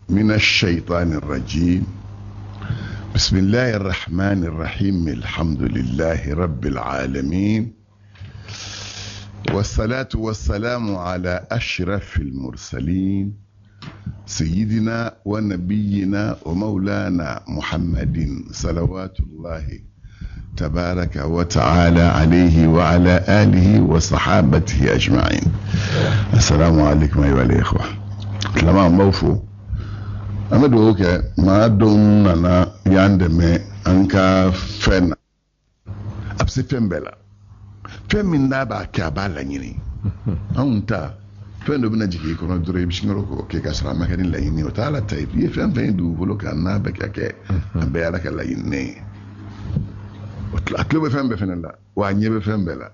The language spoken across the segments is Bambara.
من الشيطان الرجيم. بسم الله الرحمن الرحيم. الحمد لله رب العالمين، والصلاة والسلام على أشرف المرسلين سيدنا ونبينا ومولانا محمد صلوات الله تبارك وتعالى عليه وعلى آله وصحابته أجمعين. السلام عليكم أيها الإخوة. لما موفو أمد وكا ما دون أنا ياندم أنك فن أبسي فن بلا فن من نابع كابالا يني أنت فن دبنا جيكي كنا دري بشنروكو كي كسر ما كان لا يني وتعالى تايب يفهم فين دو فلو كان نابع كي بيالك لا يني أتلو بفهم بفن الله وعني بفهم بلا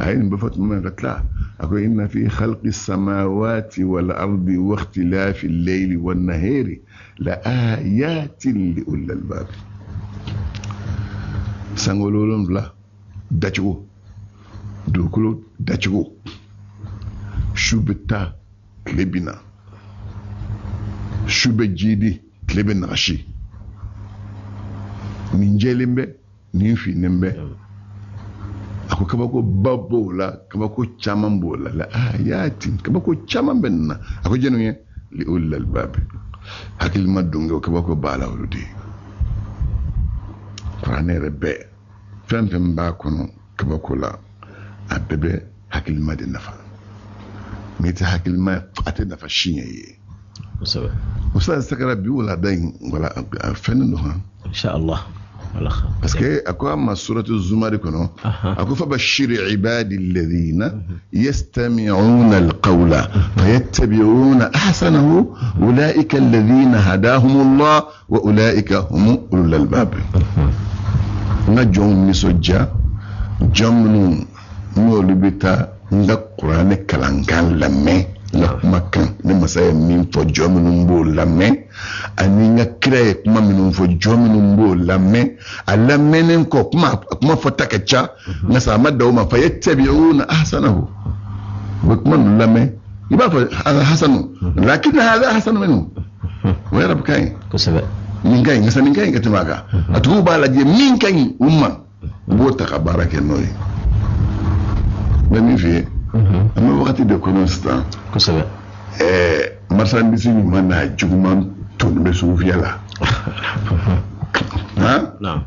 أين بفت من قتلا أقول إن في خلق السماوات والأرض واختلاف الليل والنهار لآيات لأولي الألباب. سانغولولم لا داتشو دوكلو داتشو شوبتا كليبنا شوبجيدي كليبنا غشي نينجيلمبي نينفي نمبي ako kabako babbo la kabako chamambo la ayati kabako chamambenna ako jenuye li ulal bab hakil madungo kabako bala wuludi franere be fempem ba kono kabako la abebe hakil madin nafa mita hakil ma ate nafa shinye musabe ustaz sakara bi wala dain wala fenno ha insha Allah. parce que akwa ma suratu zumar kono ako fa bashir ibadi alladhina yastami'una alqawla fayattabi'una ahsanahu ulaika alladhina hadahumullah wa ulaika hum ulul albab. Najom misojja jamnu no libita nda qur'an kalangan lamme la makan ne masaya min fo jomnu mbo lamme ani nga kreye kuma minun fo jomnu mbo lamme alamenen ko kuma fo takacha na sama dawma fayattabi'una ahsanahu wakman lamme iba fa hasanu lakin hada hasanu minhu wa yarab kay kusaba min kay ngasa min kay ngatimaga atuba la je min kay umma bo takabarake noy bami fi amma wakati de constant kusaba marchandise ni mana juguman ton be sufiyala ha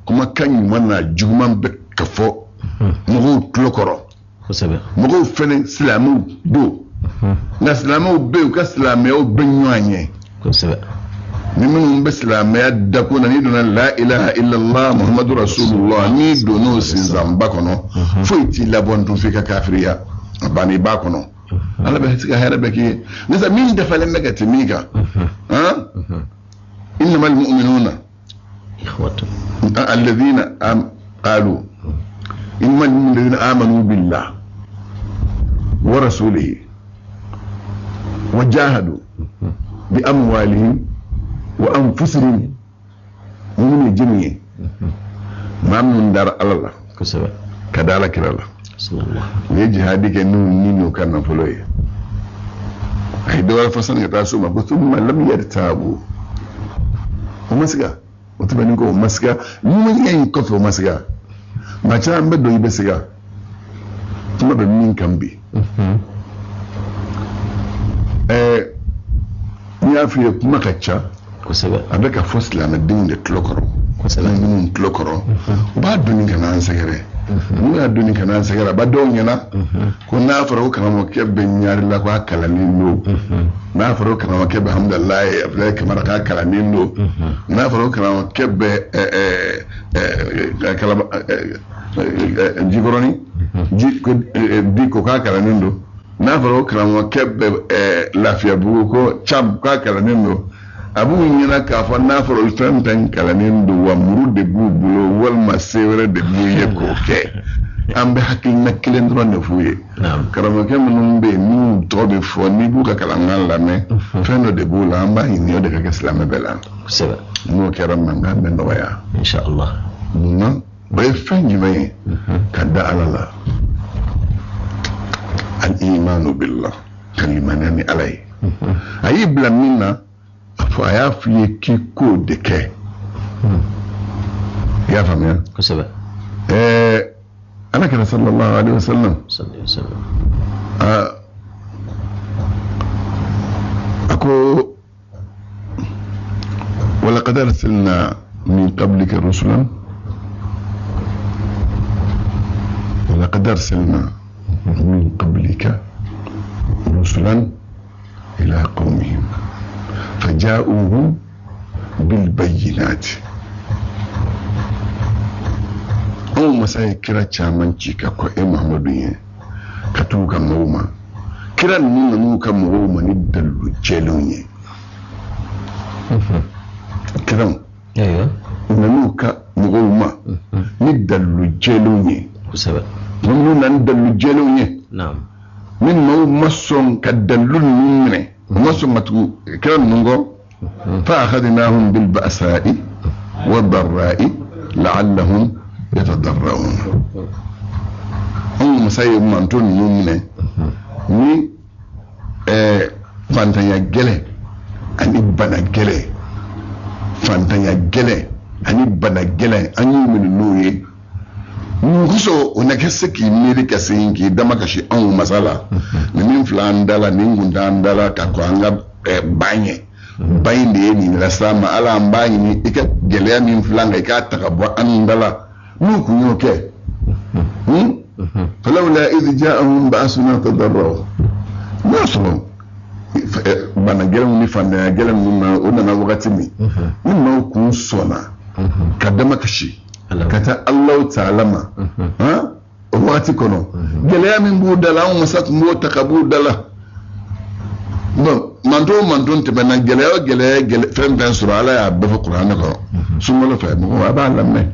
kuma kan mana juguman be kafo mo tlokoro kusaba mo fene islamu do na islamu be ka islamu be nyoanye kusaba ni mun be islamu ya da ko na ni do la ilaha illa allah muhammadur rasulullah ni do no sin zamba kono foiti labon fi ka kafiriya bani ba kono ala be tika hera be ki nisa min da falen daga timiga innamal mu'minuna ikhwatu alladhina qalu innamal mu'minuna amanu billah wa rasulihi wajahadu bi amwalihim wa anfusihim mu'minu jami'i mamnun dar Allah kusaba kadala kirala ne jihadi ke nun nino kana fuloye ai da wala fasan ga taso ma kutum lam yartabu o masga mutubani ko masga mun yin ko to masga ma ta an bedo yi besiga kuma be min kambi ya fi kuma kacca kusaba abeka fosla na din de tlokoro kusaba min tlokoro ba duni kana an sagare muna duni kana sagara ba don yana ko na faro kana mo kebbe nyari la ko akala ninno na faro kana mo kebbe alhamdulillah afle kamar ka akala ninno na faro kana mo kebbe kala jigoroni diko ka akala ninno na faro kana mo kebbe lafiya bugo ko cham ka akala ninno abu nyina ka fa na faro fentan kala ninno wa murude bubulo wal masewre de buye ko ke ambe hakil nakkilen ron ne fuye karama ke mun be ni tobe fo ni buka kala ngala me fendo de bula amba ni ode ka islam bela seba mo keram manga be no waya insha Allah no be fanyi me kada alala al imanu billah kalimanani alai a y'i bila min na a fɔ a y'a f'i ye k'i k'o de kɛ i y'a faamuya kosɛbɛ alakira sallallahu alaihi wasallam ako ولقد أرسلنا من قبلك رسلا ولقد أرسلنا من قبلك رسلا إلى قومهم فجاءوهم بالبينات أو مساي كرا تشامنشي كاكو محمد كتوكا موما كرا نوكا موما ندلو جلوني كرا ايوه نوكا موما ندلو جلوني كسبت نونا ندلو جلوني نعم من موما سون كدلو نمني ومسون متو كرا نونغو فأخذناهم بالبأساء والضراء لعلهم يتضرعون هم مسايب مانتون نمني ni fantanya gele ani bana gele fantanya gele ani bana gele ani min noye nguso onake seki mili kasinki dama kashi an masala ni min flandala ni ngundandala ka ko anga banye bayinde ni la sama ala mbanye ni ika gele min flanga ka takabo andala nu kunyoke فلولا إذ جاءهم بأسنا تضرعوا ما صلوا بنا جلهم نفنا جلهم وننا وقتني مما يكون صنع كدمك شيء كتا الله تعالى ما ها وقتي كنو جلهم من بودلا ومسات موت كبودلا مانتون تبنا جلهم فهم سورة على بف القرآن كرو ثم لا فهم هو أبا لمن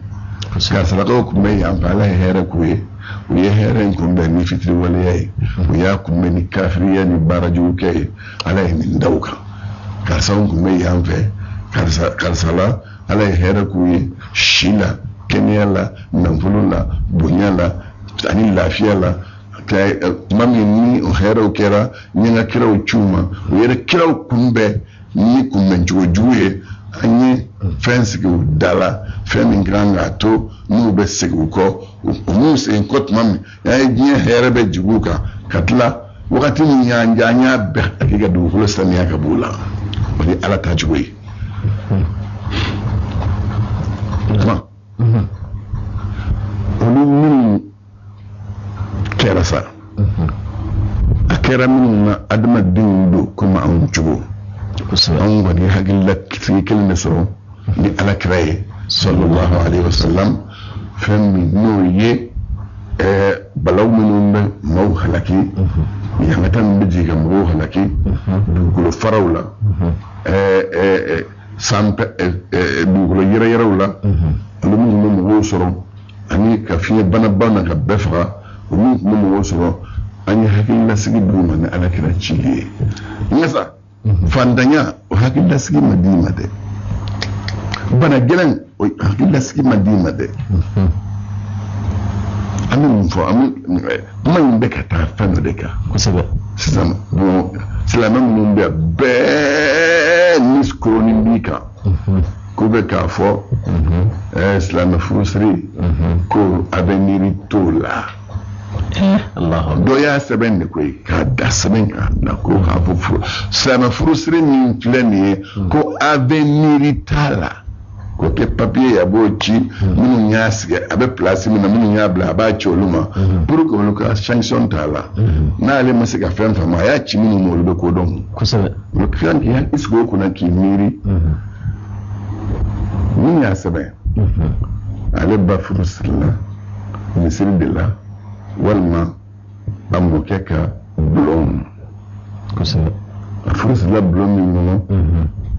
كسرقوكم مي عم على هيركوي ويهرنكم بني فتر ولياي وياكم من كافريا بارجوكي عليه من دوكا كرسونكم مي عم في كرسلا عليه هيركوي شيلا كنيلا نمفلولا بنيالا تاني لافيالا mami ni o hero kera nyanga kira o chuma o yere kira o kumbe ni kumbe juwe anyi fence ki dala femi granga to nu be seguko o mu se nkot mami ya nye herebe juguka katla wakati ni nyanja be akiga du fulo samiya kabula wali ala tajwe ma onu min kera sa akera min na adama dindu kuma an jugo an wani hagin lakkin da so ni ala kiraye sallallahu alaihi wasallam fami noye balaw minun maw halaki ya tan biji ga maw halaki dugulo farawla sampe dugulo yira lumu mo soro ani ka fi bana ka befra lumu mo soro ani hakin la sigi duma na ala kira chili ngasa fandanya o hakin la sigi madina de bana gelen o hakin la sigi madina de amin fo amin man be ka ta fano de ka kosebe sistema bon c'est la même monde be ni skroni bika ko be ka fo islam frusri ko aveniri tola Allah do ya seben ne koy ka da seben ka na ko ha fu islam frusri ni fleni ko aveniri tala ko ke papier ya bochi munu nyasiga abe place munu nyabla ba choluma pour que le sanction tala na ale masika fem fama ya chi munu mo be ko don ko sabe le kan ya isgo ko na kimiri mun ya sabe ale ba frusrila misir billah walma ambo keka blom ko sabe frusrila blom ni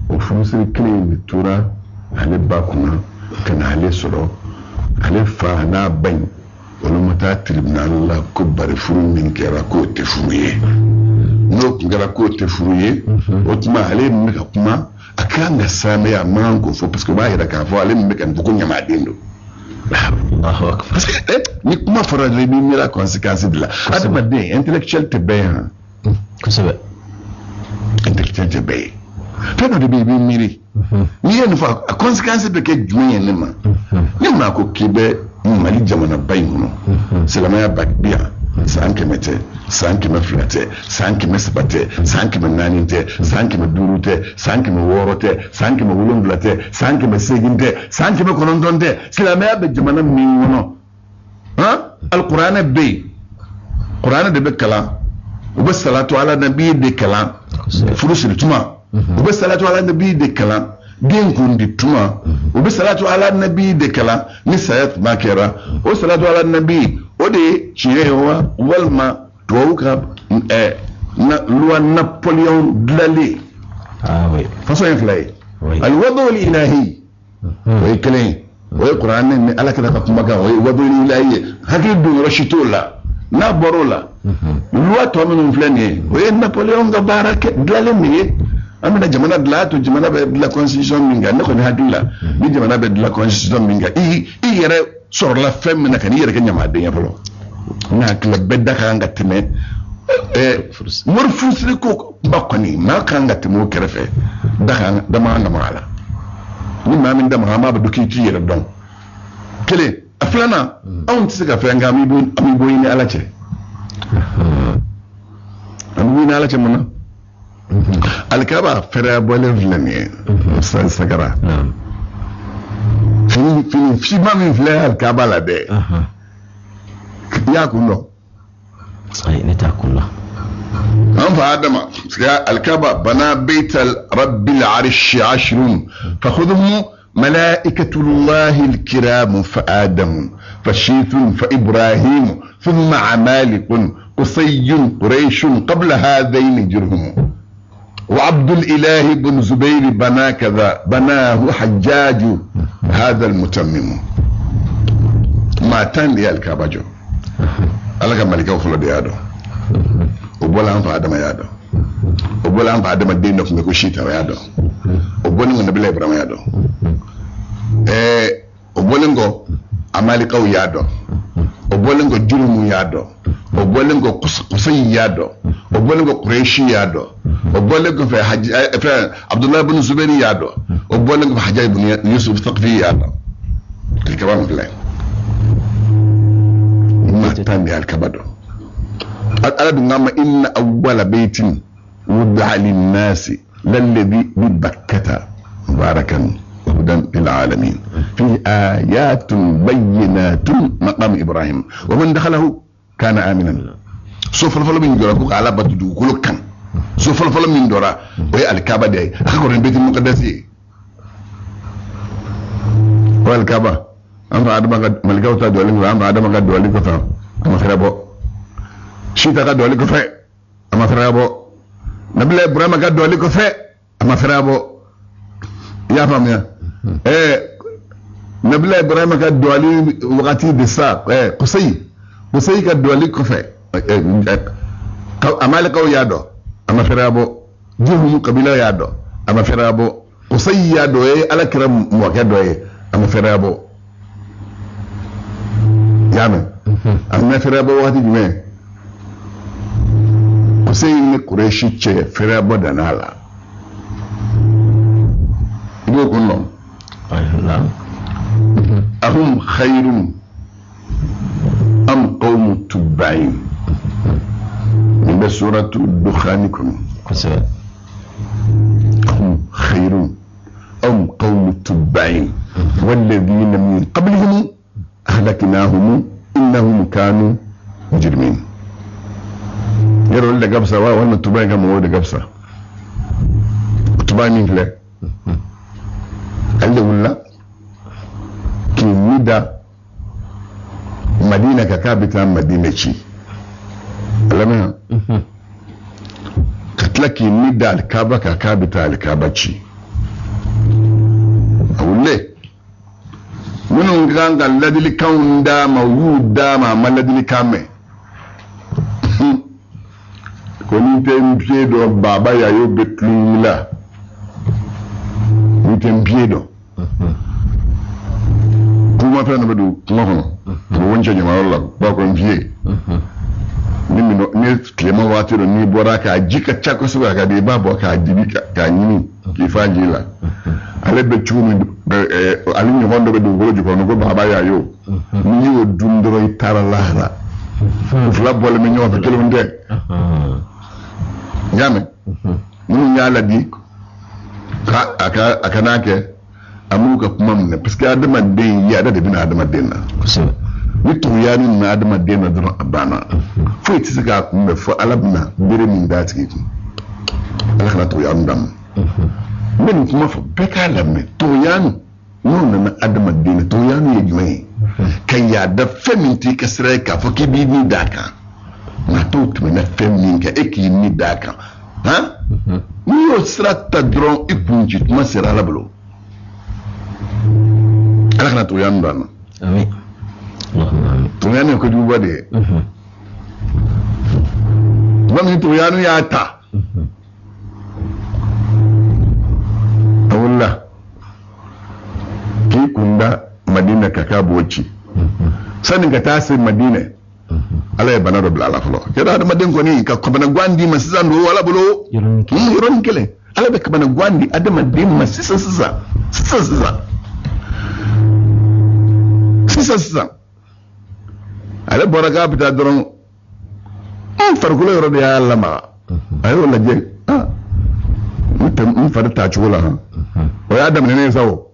o frusrila clean tura ale ba kuma kana ale soro ale fa na ban wala mata tribunal la ko bari furu min kera ko te fuye no ngara ko te fuye otuma ale mi ka kuma akanga same ya mango fo parce que ba ira ka fo ale mi kan buku nyama dendo Allahu akbar ni kuma fara le mi mira conséquence de la adama de intellectuel te ben ko sabe tete be fɛn de be miri ni yɛn fa a consequence be ke jumɛn ne ma ni ma ko kibe mali jamana bayin kɔnɔ silamɛya biya san kɛmɛ tɛ san kɛmɛ fila tɛ san kɛmɛ saba tɛ san kɛmɛ naani tɛ san kɛmɛ duuru tɛ san kɛmɛ wɔɔrɔ tɛ san kɛmɛ wolonwula tɛ san kɛmɛ seegin tɛ san kɛmɛ kɔnɔntɔn tɛ silamɛya bɛ jamana min kɔnɔ alikuranɛ bɛ yen kuranɛ de bɛ kalan u bɛ salatu ala nabi de kalan furu siri tuma u bɛ salatu ala nabi de kalan den kundi tuma u bɛ salatu ala nabi de kalan ni saya tuma kɛra o salatu ala nabi o de ye tiɲɛ ye wa walima tubabu ka loi Napoléon dilanlen façon ye fila ye alwadul ilahi o ye kelen ye o ye kuranɛ ni ala kɛra ka kumakan o ye wadul ilahi ye hakili don yɔrɔ si t'o la n'a bɔra o la loi tɔ minnu filɛ nin ye o ye Napoléon ka baara kɛ dilanlen min ye an bɛna jamana dilan to jamana bɛ dilan constitution min kan ne kɔni hakili la ni jamana bɛ dilan constitution min kan i yɛrɛ sɔrɔla fɛn min na ka n'i yɛrɛ kɛ ɲamaden ye fɔlɔ n'a hakili bɛɛ da kan ka tɛmɛ wari furusiri ko ba kɔni maa kan ka tɛmɛ o kɛrɛfɛ dama kan ka maga a la ni maa min dama an b'a dɔn k'i t'i yɛrɛ dɔn kelen a filanan anw tɛ se ka fɛn kɛ an bɛ bɔ i ni ala cɛ an bɛ bɔ i ni ala cɛ mun na alikaba fɛrɛ bɔlen filɛ nin ye sagara fini fiman min filɛ alikaba la dɛ i y'a kun dɔn ne t'a kun dɔn an fa adama alikaba bana baital rabbil arshi ashrun fakhudhum malaikatullahi alkiram fa adam fashitun fa ibrahim thumma amalikun قصي قريش قبل هذين جرهم وعبد الإله بن زبير بنا كذا بناه حجاج هذا المتمم ما تان لي الكاباجو ألا كما لك وفلا ديادو وبولا أنفع آدم يادو وبولا أنفع آدم الدين نكم يكو شيطة يادو وبولا نغو نبيلا إبراهيم يادو وبولا نغو أماليكا يادو وبولا نغو جرم يادو وبولا نغو قصي يادو وبولا نغو قريشي يادو وبولغ في عبد الله بن زبير يادو وبولغ في حجاج بن يوسف الثقفي يادو الكلام بالله ما تاني الكبدو أرد نعم إن أول بيت وضع للناس للذي ببكة مباركا وهدى للعالمين فيه آيات بينات مقام إبراهيم ومن دخله كان آمنا سوف الفضل من جرابك على بدو كل كان so fɔlɔfɔlɔ min dɔra o ye alikaba de ye a ka kɔrɔ bɛti mukadasi ye o alikaba an fa adama ka malikaw ta dɔɔli kɔfɛ an fa adama ka dɔɔli kɔfɛ a ma fɛrɛ bɔ sita ka dɔɔli kɔfɛ a ma fɛrɛ bɔ nabila ibrahima ka dɔɔli kɔfɛ a ma fɛrɛ bɔ i y'a faamuya nabila ibrahima ka dɔɔli wagati de sa kusayi ka dɔɔli kɔfɛ amalikaw y'a dɔn ama fɛrɛbɔ juhum kabila y'a dɔn ama fɛrɛbɔ Qusay y'a dɔ ye ala kɛra mɔkɛ dɔ ye ama fɛrɛbɔ y'a mɛn a mɛ fɛrɛbɔ waati jumɛn Qusay ni Qurayshi cɛ fɛrɛbɔ dan'a la i b'o kun dɔn ahum khayrun am qawmu tubba'in من سورة الدخان هم خير أم قوم التبعين والذين من قبلهم أهلكناهم إنهم كانوا مجرمين يروا اللي قبسة وانا التبعين كما هو اللي قبسة التبعين من فلا قال له لا كي ندى مدينة كابتة مدينة شي alamina ka tila k'i ni da alikaba ka k'a bɛ taa alikaba ci a wule minnu kan ka ladilikanw d'a ma u y'u d'a ma a ma ladilikan mɛn ko n'i tɛ n pied dɔn baba yayo bɛ tulon la n'i tɛ n pied dɔn kuma fɛn dɔ bɛ don kuma kɔnɔ o bɛ wɔn cɛ ɲamayɔrɔ la ba ko n pied ni kilema waati do ni bora ka jika chako suba ka de babo ka dibi ka nyini ki fanji la ale be chumi ali ni hondo be do goju ko no go baba ya yo ni yo dundoro itara lahra fla bol mi ñoo fa kelo nde ñame ñu ñala di ka aka nake amuka kuma ne parce que adama den ya da bina adama den na ni to ya ni na adama den na don abana fo ti saka kuma fo alabna bere min da tiki ala kana to ya ndam men kuma fo beka lamme to ya ni non na adama den to ya ni yejme kan ya da feminti kasrai ka fo ki bi ni daka na to to na femin ka eki ni daka ha ni yo strata dron ipunji kuma sera lablo ala kana to ya ndam amin Allahumma amin to ya ne ko duba de wani to ya nu ya ta awulla ki kunda madina ka boci sanin ka tasir madina ala ya bana rabbil alamin keda da madin ko ni ka bana gwandi masizan do wala bulo yoron kele ala be ka bana gwandi adama din masisa ala baraka bita doron farkulo yoro da ya Allah ma ayo la je mutum farta ciwola ha o ya adam ne sawo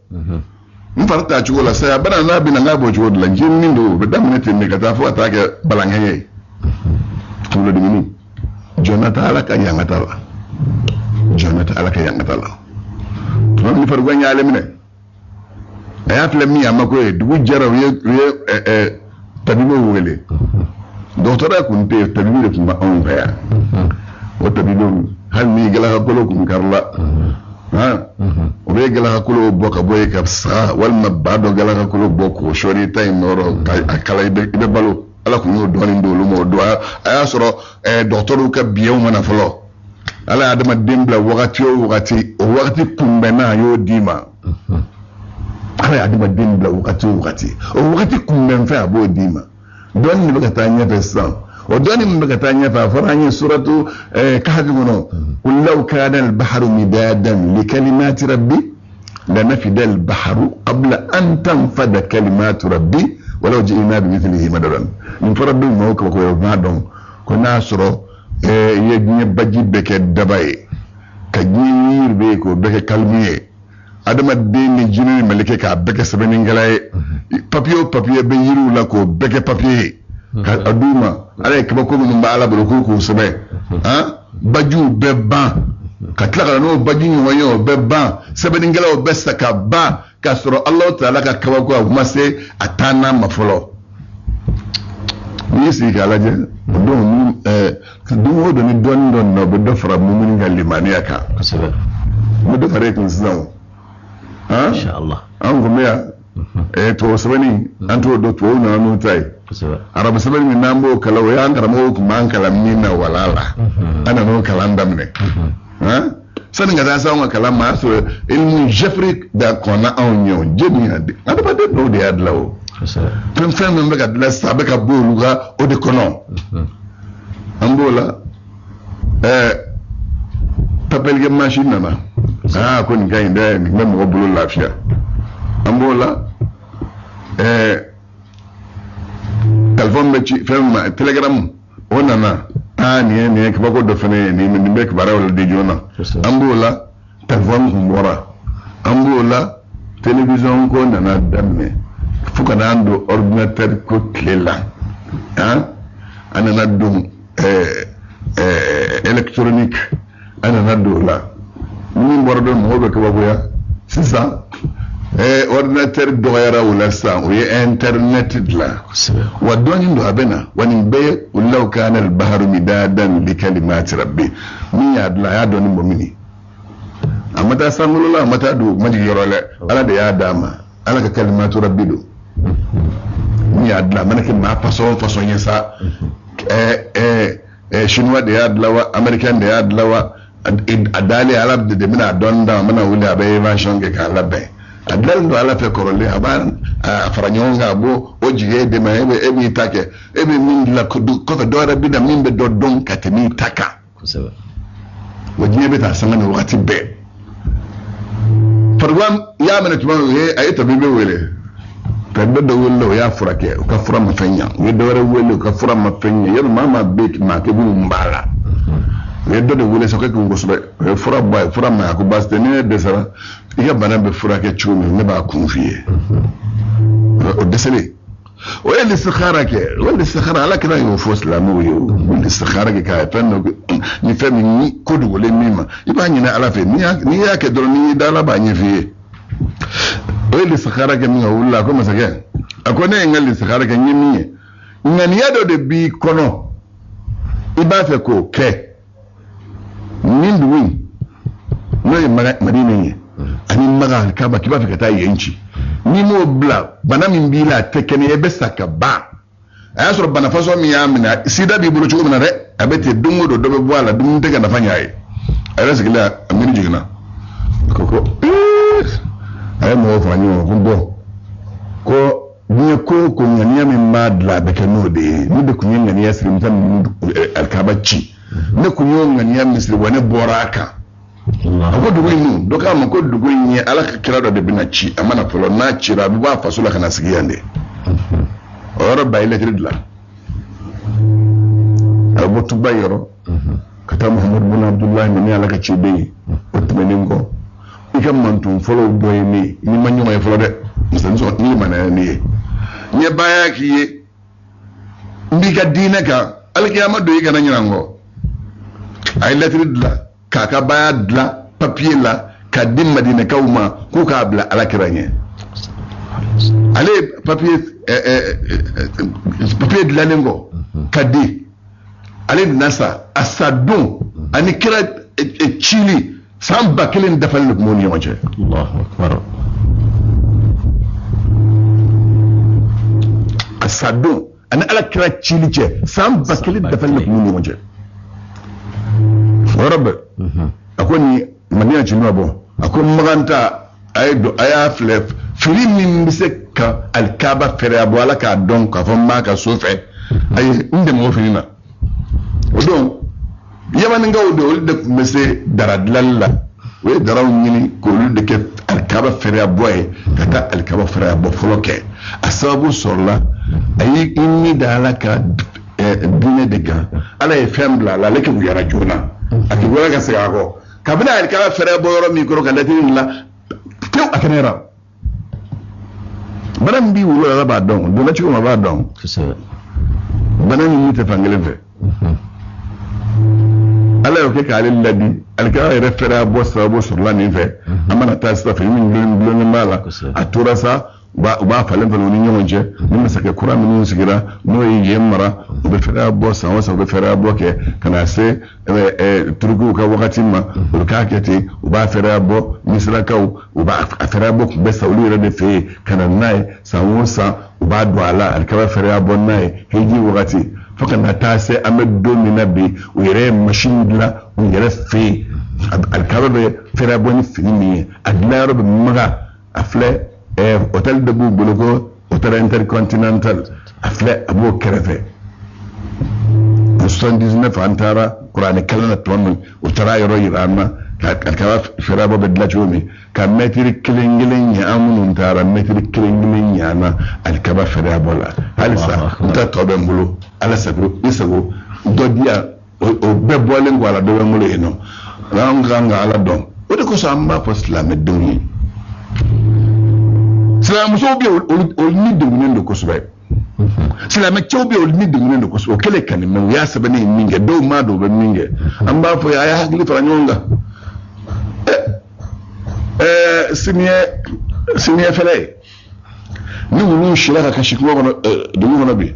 farta ciwola sai bana na bi na ngabo ciwola la jinnin do be dam ne tin ne ka tafu atake balangeye tulo dimini jonata ala ka yangata la to ni fargon ya alemine ya flemi amako e dugu jaraw ye tabibo wele docteur kunte tabibo de kuma on baya o tabibo hal mi gala ka kolo kum karla ha o be gala ka kolo boka boy ka sa wal mabado gala ka kolo boko shori tay moro akala be balo ala ko no doni ndolu mo do aya soro docteur ka biyew mana folo ala adama dembla wakati o wakati kumbena yo dima ala adama dembla wakati kumben fa abo dima don ni baka tanya pesan o don ni baka tanya fa faranye suratu kahfi gono qul law kana al bahru midadan li kalimati rabbi lanafida al bahru qabla an tanfada kalimatu rabbi walau ji'na bi mithlihi madadan min farabbi mo ko ma don ko nasro ye nye baji beke dabaye ka nyir be ko beke kalmiye adama deni jinni malike ka beke sabeni ngalaye papier be yiru la ko beke papier ka aduma ale ka ko mun ba ala bulu ko sabe ha baju be ban ka tlaka no baji ni wayo be ban sabeni ngalawo be saka ba ka soro Allah ta'ala ka kawa ko ma se atana mafolo ni si kala je don do ni don no be do fara mu mun ngal limaniya ka mu do fare kun zan ha insha Allah an gumiya to sabani an to do to na no tai arabu sabani min nambo kala ya an karamo ku man kala minna walala ana no kalandam ne ha sanin ga sa wa kalama so ilmu jafrik da kona onyo jebi hade adaba de do de adlawo fem men beka la sabe ka boluga o de kono ambola tapel ge machine na ko ni gay de ni mem ko bulu lafiya ambola telephone be ci fem telegram onana ni ko ko do fene ni min be ko barawla de jona ambola telephone mbora ambola télévision ko nana damme fuka nando ordinateur ko klela ana nadum électronique ana nado la ni bordo mo be ko babuya c'est ça ordinateur doyara wala sa o internet la wa doni ndo abena wani be law kana al bahru midadan li kalimati rabbi mi ya adla ya doni momini amata samulula amata do maji yorole ala de ya dama ala ka kalimatu rabbi do ni adla manake ma façon yesa chinois de adlawa american de adlawa adale arab de mina donda mana wuli abe version ke ka labe adal do ala fe korole aban faranyonga bo o jige de ma ebe take ebe min la ko fe do rabbi da min be do don katini taka wajibe beta samana wakati be farwan ya mana tuma ayata bibe wele peddo do wollo ya furake ka fura mafanya we do re wollo ka fura mafanya yar mama be ma ke bu mbala we do wole so ko ngosbe fura boy fura ma ko baste ne de sara ya bana be furake chumi ne ba kunfiye o desele o el istikhara ke wal istikhara ala kana yo fo islamu yo wal istikhara ke ka fanno ni fami ni kodu wole mima iba nyina ala fe ni ya ke do ni dala ba nyefiye o el istikhara ke mi wala ko masake akone ngal istikhara ke nyimi ngani yado de bi kono iba fe ko ke min duwi no madina ye ani maga ka ba kiba fe ka ta yanci ni mo bla bana min bila tekene e besaka ba aya so bana faso mi amina sida bi bulu chugo minare abete dungo do dobe boala dum tega na fanyaye ala sigila amini jigna ko ay mo fanyo ko bo ko ni ko nyanya min madla be kano de ni de kunya nyanya srim tan alkabachi ne kunyo nyanya misri wane boraka ko dugu inu doka ma ko dugu yin ala ka kira da bina ci amana folo na cira bu ba fasula kana sigiyande ora bayile tidla abu tubayro kata muhammad bin abdullah ni ala ka ci be otmeningo ikam mantum folo boy ni manyu may folo de musan so ni manana ni nye baya ki ndika dina ka alkiyama do yi kana nyirango ay letridla kaka baya dla papier la ka dim madina kawma ku ka bla ala kiranye ale papier de la lengo kadi ale nasa asadun ani kira chili samba kilin dafal mo ni waje Allahu akbar asadun ani ala kira chili che samba kilin dafal mo ni waje rabbe akoni mania chinwa bo akon maganta aydo aya flef fili min biseka alkaba fere abwala ka don ka fon ma ka sofe ay inde mo filina odon yaman ngawdo de mese daradlalla we daraw nyini ko de ke alkaba fere abwoy kata alkaba fere abo foloke asabu sorla ay inni dalaka dine de ga ala e fembla la leke bu yara jona aki wala ga se ako kabila alkaba fere boyoro mi ko ka latin la tew akanera banam bi wulo la ba don do na ci ko ma ba don banam ni te fangele fe ala yo ke ka alil ladi alkaba refere abo sabo sur la ni fe amana ta sta fe min blon mala atura sa ba falen falen ni nyonje ni sake kura min sigira no yi yemara be fere abo sa wasa be fere abo ke kana se turgu ka wakati ma ka kete ba fere abo misra ka ba fere abo be sauli rede fe kana nai sa wasa ba dwala alkaba fere abo nai heji wakati fakana ta se amed domina bi wire machine la wire fe alkaba be fere abo ni fini adla robe maga afle hôtel de Bouboulogo, hôtel intercontinental, afle abo kerefe. 79 antara, Kurani kalana tonu, utara yoro irama, kakawa firabo bedla chumi, ka metri kilingilin ya amun untara, metri kilingilin ya na, alkaba firabo la. Halisa, uta tobe mbulu, ala sabru, isago, dodia, o bebo lingwa ala dobe mbulu ino, ranganga ala don. Ode ko sa amba posla meduni. Sila muso bi ol ni de ngunen do kosbe sila me chow bi ol ni de ngunen do kosbe kele kan me ya sabane minge do ma do be minge amba fo ya hagli fara nyonga simie fele ni wulu shira ka shikmo kono do mo no bi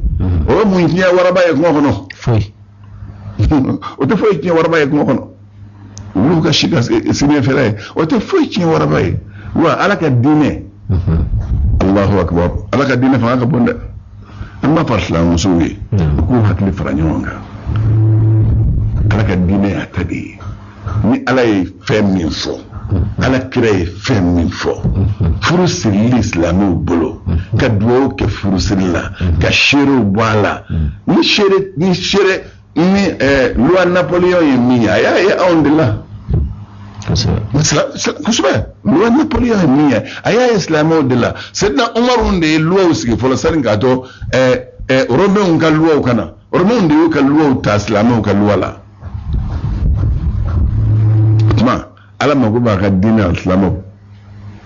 o mu ntia waraba e ko kono foi o te foi ntia waraba e ko kono wulu ka shika simie fele o te foi ntia waraba e wa alaka dine Allahu akbar alaka dina fa ka bonda amma farsla musuwi ko hakli faranyonga alaka dina ya tadi ni alay fem min fo ala kira ye fɛn min fɔ furu sirili silamɛw bolo ka duwawu kɛ furu sirili la ka seerew bɔ a la ni seere ni loi Napoléon ye min ye a y'a ye anw de la kosɛbɛ loi Napoléon ye min ye a y'a ye silamɛw de la Seydina Umaru de ye loi sigi fɔlɔ sani k'a to Romains ka loi kana Romains de y'u ka loi ta silamɛw ka loi la tuma ala mako b'a ka diinɛ alisilamɛw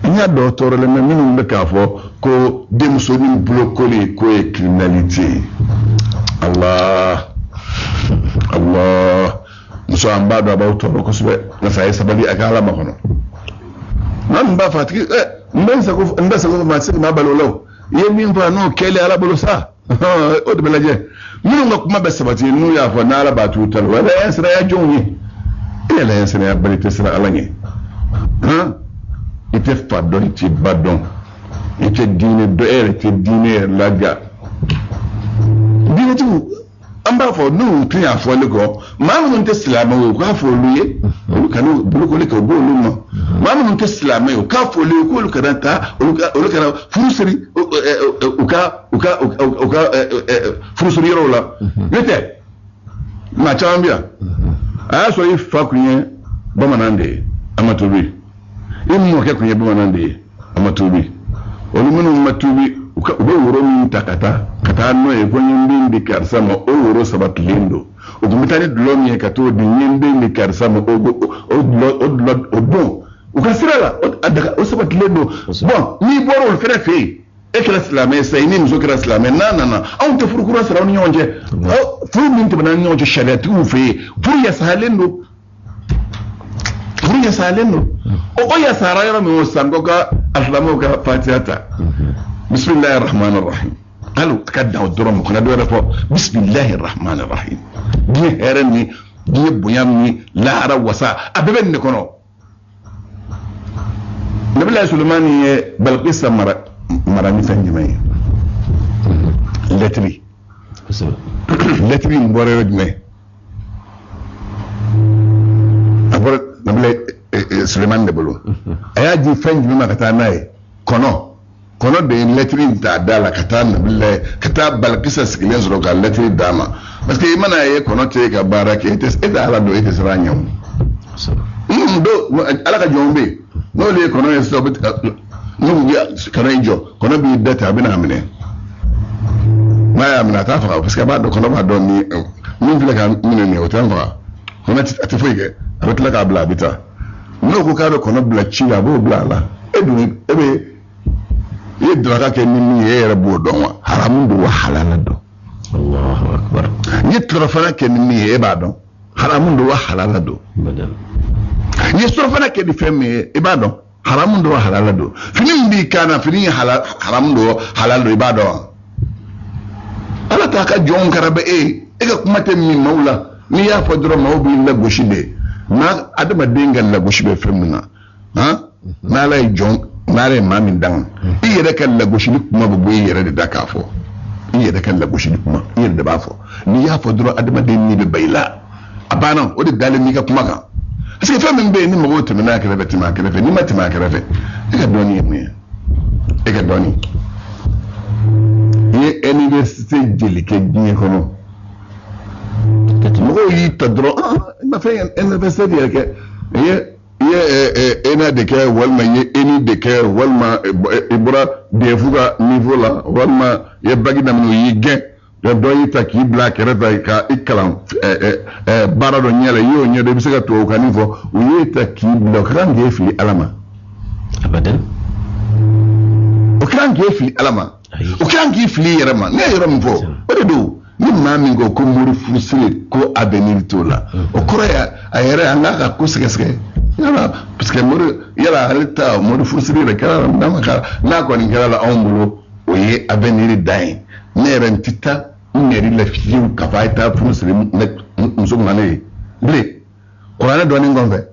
n y'a dɔn tɔɔrɔlen mɛ minnu bɛ k'a fɔ ko denmusonin bolokoli k'o ye criminalité ye Allah muso an b'a dɔn a b'aw tɔɔrɔ kosɛbɛ nka sa a ye sabali a ka ala ma kɔnɔ maa min b'a fɔ a tigi n bɛ sago maa se maa balo la o i ye min fɔ n'o kɛlen ala bolo sa o de bɛ lajɛ minnu ka kuma bɛ sabati n'u y'a fɔ n'ala b'a t'u ta la wala yan siraya jɔnw ye e yɛrɛ yan siraya bali tɛ siran ala ɲɛ i tɛ fa dɔn i tɛ ba dɔn i tɛ diinɛ dɔn e yɛrɛ tɛ diinɛ yɛrɛ laja diinɛtigiw an b'a fɔ n'u tun y'a fɔli kɔ maa minnu tɛ silamɛ ye u k'a fɔ olu ye olu kana bolokoli kɛ u b'olu ma maa minnu tɛ silamɛ ye u k'a fɔ olu ye k'olu kana taa olu kana furusiri u ka furusiri yɔrɔw la n'o tɛ maa caman bɛ yan a y'a sɔrɔ i fa kun ye bamanan de ye a ma tobi i mɔkɛ kun ye bamanan de ye a ma tobi olu minnu ma tobi u bɛ woro min ta ka taa n'o ye ko n ye n den di karisa ma o woro sabatilen don o tun bɛ taa ni dulɔ min ye ka t'o di n ye n den di karisa ma o don u ka sira la o sabatilen don bɔn n'i bɔra olu fɛnɛ fɛ yen e kɛra silamɛ ye sisan i ni muso kɛra silamɛ n'a nana anw tɛ furu kura sara aw ni ɲɔgɔn cɛ furu min tɛmɛna ni ɲɔgɔn cɛ sariyatigiw fɛ yen furu yasalen don o yasara yɔrɔ min o san ko ka alimamuw ka fatiha ta bismillahir rahmanir rahim alu ka daw dɔrɔn kana dɔ yɛrɛ fɔ bismillahir rahmanir rahim diɲɛ hɛrɛ ni diɲɛ bonya ni lahara wasa a bɛɛ bɛ nin de kɔnɔ Nabilahi Sulemani ye Balikisa mara ni fɛn jumɛn ye lɛtiri in bɔra yɔrɔ jumɛn a bɔra Nabilahi Sulemani de bolo a y'a di fɛn jumɛn ma ka taa n'a ye kɔnɔ de ye lɛtiri in ta da la ka taa Balikisa sigilen sɔrɔ ka lɛtiri d'a ma parce que i mana ye kɔnɔ tɛ ka baara kɛ e tɛ ala dɔn e tɛ siran ɲɛ ala ka jɔnw bɛ yen n'olu ye kɔnɔ ye sisan n'u bɛ kɔnɔ in jɔ kɔnɔ b'i da ten a bɛ n'a minɛ n'a y'a minɛ a t'a faga parce que a b'a dɔn kɔnɔ b'a dɔn ni min filɛ ka minɛ nin ye o tɛ n faga kɔnɔ a tɛ foyi kɛ a bɛ tila k'a bila a bɛ taa n'o ko k'a bɛ kɔnɔ bila ci la a b'o bila a la e ye daraka kɛ ni min ye e yɛrɛ b'o dɔn wa haramu don wa halala don Allahu akbar n ye turafana kɛ ni min ye e b'a dɔn haramu don wa halala don n ye surafana kɛ ni fɛn min ye e b'a dɔn haramu don wa halala don fini min b'i kan na fini ye haramu don halala don i b'a dɔn wa ala t'a ka jɔnw kɛra e ka kuma tɛ min maaw la n'i y'a fɔ dɔrɔn maaw b'i lagosi de nka adamaden ka lagosi bɛ fɛn min na n'ala ye maa min dan i yɛrɛ ka lagosili kuma bɛ bɔ i yɛrɛ de da k'a fɔ i yɛrɛ ka lagosili kuma i yɛrɛ de b'a fɔ n'i y'a fɔ dɔrɔn adamaden ni bɛ ba i la a banna o de dalen b'i ka kuma kan parce que fɛn min bɛ yen ni mɔgɔw tɛmɛna a kɛrɛfɛ tɛmɛ a kɛrɛfɛ n'i ma tɛmɛ a kɛrɛfɛ e ka dɔnni ye mun ye e ka dɔnni i ye université jeli kɛ diɲɛ kɔnɔ mɔgɔw y'i ta dɔrɔn i ma fɛn université de yɛrɛ kɛ i ye ENA de kɛ walima i ye ENI de kɛ walima i bɔra DEF ka niveau la walima i ye bac daminɛ o y'i gɛn dɔ y'i ta k'i bila a kɛrɛfɛ ka i kalan baara dɔ ɲɛ la i y'o ɲɛ dɔn i bɛ se ka tubabukanni fɔ u y'e ta k'i bila o ka kan k'e fili ala ma abadan o ka kan k'e fili ala ma o ka kan k'i fili i yɛrɛ ma ne ye yɔrɔ min fɔ o de don ni maa min ko ko mori furusiri ko avenir t'o la o kɔrɔ ye a yɛrɛ an k'a ka ko sɛgɛsɛgɛ yala parce que mori yala ale ta mori furusiri yɛrɛ kɛra n'a kɔni kɛra la anw bolo o ye avenir dan ye ne yɛrɛ n tɛ taa n yɛrɛ la fiyewu k'a fɔ a ye taa furusiri muso ma ne ye bilen kuranɛ dɔɔnin kɔfɛ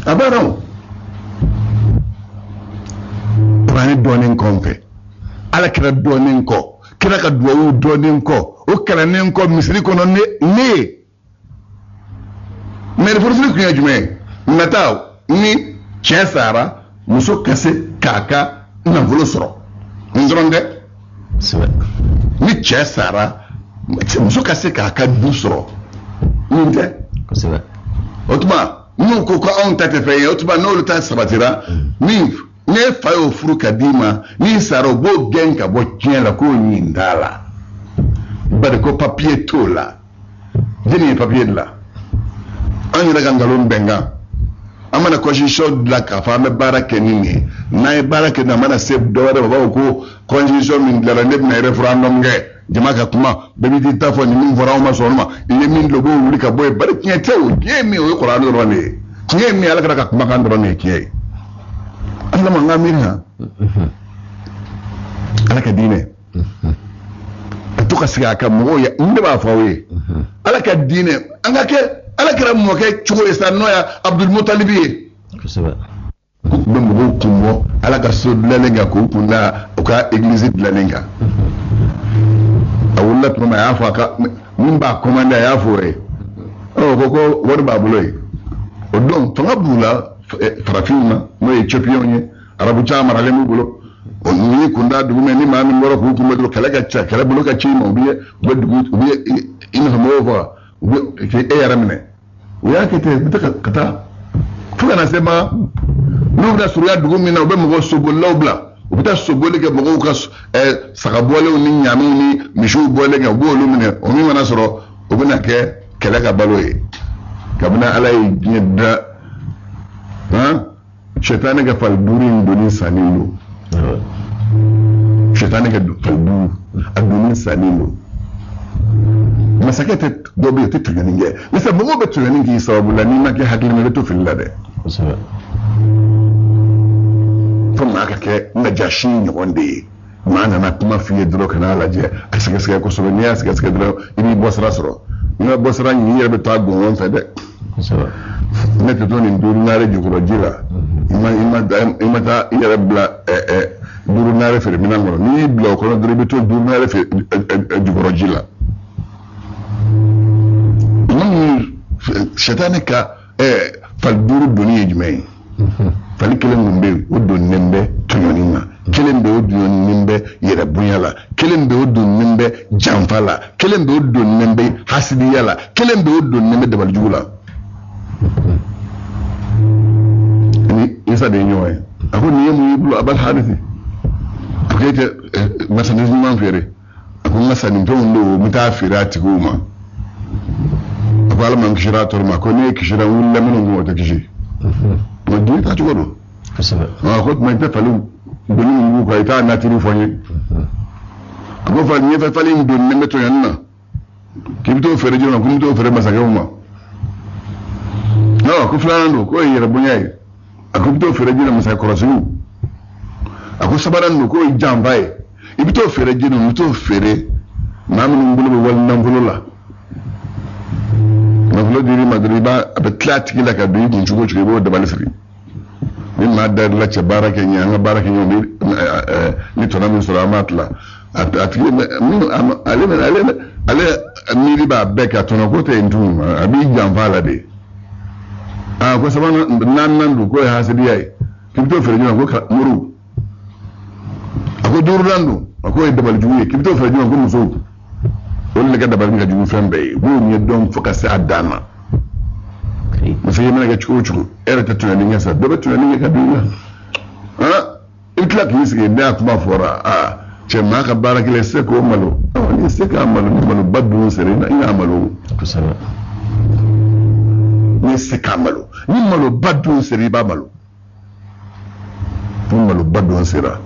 a b'a dɔn kuranɛ dɔɔnin kɔfɛ ala kɛra dɔɔnin kɔ kira ka duwawu dɔɔnin kɔ o kalannen kɔ misiri kɔnɔ ne ye mais furusiri kun ye jumɛn nata ni cɛ sara muso ka se k'a ka nafolo sɔrɔ nin dɔrɔn dɛ ni cɛ sara muso ka se k'a ka du sɔrɔ nin tɛ o tuma n'u ko anw ta tɛ fɛn ye o tuma n'olu ta sabatira min ne fa y'o furu ka d'i ma n'i sara o b'o gɛn ka bɔ tiɲɛ la k'o ɲin t'a la bari ko papiye t'o la jeni ye papiye de la an yɛrɛ ka nkalon bɛnkan an mana constitution dilan k'a fɔ an bɛ baara kɛ ni nin ye n'an ye baara kɛ nin a mana se dɔwɛrɛ ma b'a fɔ ko constitution min dilanna ne bɛna référendum kɛ jama ka kuma bɛɛ bɛ t'i ta fɔ ni min fɔra anw ma sɔn olu ma i ye min dilan o b'o wuli ka bɔ yen bari tiɲɛ tɛ o tiɲɛ ye min o ye kuranɛ dɔrɔn de ye tiɲɛ ye min ala kɛra ka kumakan dɔrɔn de ye tiɲɛ ye ala ma n ka miiri han ala ka diinɛ a to ka sigi a ka mɔgɔw ye ne b'a fɔ aw ye ala ka diinɛ an ka kɛ ala kɛra mɔkɛ cogo ye sa n'o ye abudulmutalibi ye u bɛ mɔgɔw kun bɔ ala ka so dilanlen kan k'u kun da u ka egilizi dilanlen kan a wulila tuma min a y'a fɔ a ka min b'a commandé a y'a fɔ o ye ɔ ko wari b'a bolo ye o don fanga b'u la farafinw na n'o ye ethiopiyɛnw ye arabu caman maralen b'u bolo n'i kun da dugu min ni maa min bɔra k'u kun bɛ dɔrɔn kɛlɛ ka ca kɛlɛ bolo ka ci ma u bɛ i nafa mɔgɔw faga u bɛ e yɛrɛ minɛ u y'a kɛ ten u bɛ ka taa fo ka na se ma n'u bɛna surunya dugu min na u bɛ mɔgɔ sobolilaw bila u bɛ taa soboli kɛ mɔgɔw ka saga bɔlenw ni ɲaminw ni misiw bɔlen kɛ u b'olu minɛ o min mana sɔrɔ o bɛna kɛ kɛlɛ ka balo ye kabini ala ye diɲɛ da shetani ka fali duuru in doni sannen don shetani ka fali duuru a doni sannen don masakɛ tɛ dɔ bɛ yen o tɛ tɛgɛnin kɛ misa mɔgɔw bɛ tɛgɛnin k'i sababu la n'i ma kɛ hakilima i bɛ to fili la dɛ fo maa ka kɛ najasi ɲɔgɔn de ye maa nana kuma f'i ye dɔrɔn ka n'a lajɛ a sɛgɛsɛgɛ kosɛbɛ n'i y'a sɛgɛsɛgɛ dɔrɔn i b'i bɔ sira sɔrɔ n'i ma bɔ sira ɲini i yɛrɛ bɛ taa gɔngɔn fɛ dɛ ne tɛ to nin duuru naare jukɔrɔ ji la i ma taa i yɛrɛ bila duuru naare feere minɛn kɔnɔ n'i y'i bila o kɔnɔ dɔrɔn i bɛ to duuru naare jukɔrɔ ji la shetani ka fali duuru doni ye jumɛn ye fali kelen min bɛ yen o donnen bɛ tɔɲɔni na kelen bɛ o donnen bɛ yɛrɛ bonya la kelen bɛ o donnen bɛ janfa la kelen bɛ o donnen bɛ hasidiya la kelen bɛ o donnen bɛ dabalijugu la ni isa de ye ɲɔgɔn ye a ko nin ye mun y'i bolo abal harithi a ko e tɛ marchandise ɲuman feere a ko n ka sannifɛnw don n bɛ taa feere a tigiw ma a ko ala ma n kisira a tɔɔrɔ ma ko ne ye kisira wulila minnu kun o tɛ kisi o diinɛ taa cogo don a ko tuma i tɛ fali doni min b'u kan i t'a natiri fɔ n ye a ko fali ɲɛfɛ fali in doni ne bɛ tɔɲɔni na k'i bɛ t'o feere jɔn na ko n bɛ t'o feere masakɛw ma a ko filanan don k'o ye yɛrɛ bonya ye a ko i bɛ t'o feere jɔn na masakɛ kɔrɔsigiw a ko sabanan don k'o ye janfa ye i bɛ t'o feere jɔn na n bɛ t'o feere maa minnu bolo bɛ wali nafolo la nafolo dir'i ma dɔrɔn a bɛ tila a tigi la ka don i kun cogo o cogo i b'o dabali sigi ni maa dar'i la cɛ baara kɛ ɲɛ an ka baara kɛ ɲɛ ni tɔnɔ min sɔrɔ an b'a tila a tigi ale miiri b'a bɛɛ kɛ a tɔnɔ ko tɛ yen tun a b'i janfa la de ko sabanan naaninan don k'o ye hasidiya ye k'i bɛ t'o feere ɲɔgɔn ko muru a ko duurunan don a k'o ye dabalijugu ye k'i bɛ t'o feere ɲɔgɔn ko musow olu de ka dabali ka jugu fɛn bɛɛ ye b'o ɲɛ dɔn fo ka se a dan na masakɛ mana kɛ cogo o cogo e yɛrɛ tɛ tɔɲɔni kɛ sa dɔ bɛ tɔɲɔni kɛ ka don i la i bɛ tila k'i sigi ne y'a kuma fɔra cɛ maa ka baara kelen se k'o malo n'i se k'a malo ni malo ba dun sera i n'a malo n'i se k'a malo ni malo ba dun sera i b'a malo ni malo ba dun sera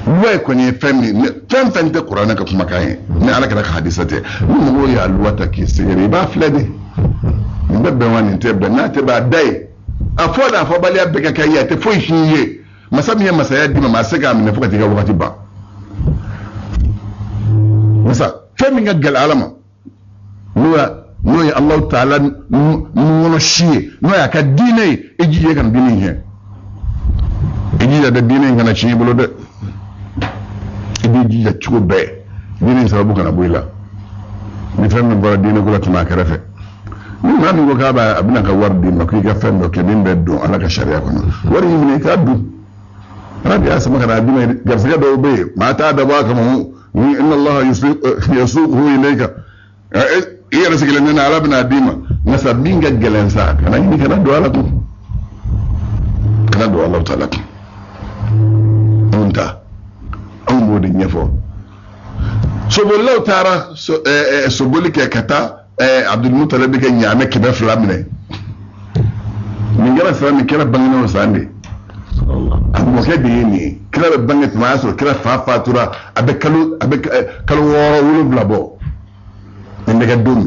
luwa kɔni ye fɛn min fɛn fɛn tɛ kuranɛ ka kumakan ye ni ala kɛra ka hadisa tɛ ni mɔgɔw y'a luwa ta k'i sɛgɛrɛ i b'a filɛ de nin bɛ bɛn wa nin tɛ bɛn n'a tɛ bɛn a da ye a fɔ n'a fɔbaliya bɛɛ ka kɛ ye a tɛ foyi si ye masa min ye masaya d'i ma maa se k'a minɛ fo ka t'i ka wagati ban masa fɛn min ka gɛlɛ ala ma n'o ye alahu taala nɔnɔ si ye n'o y'a ka diinɛ ye i jija kana diinɛ in kɛ i jija dɛ diinɛ in kana tiɲɛ i bolo dɛ i b'i jija cogo bɛɛ diinɛ in sababu kana bɔ i la ni fɛn min bɔra diinɛ ko la tɛmɛ a kɛrɛfɛ ما من وكابا ابنك وردي ما كي كفن لو كبين بدو على كشريعه كنا وري من يكادو ربي اسمك انا ادي غرسك دو بي ما تا دبا كما ان الله يسوقه اليك ايه رسك لنا على ابن اديما نسبين جلن ساك انا ني كنا دو على كنا دو الله تعالى انت امودي نيفو سبولو تارا سبولك كتا عبد المطلب كان يعمل كده في الامن من جرى سلام كده بننا وساندي الله كده يني كده بنت معاصر كده فاتوره ابكلو ورو بلابو عندك الدم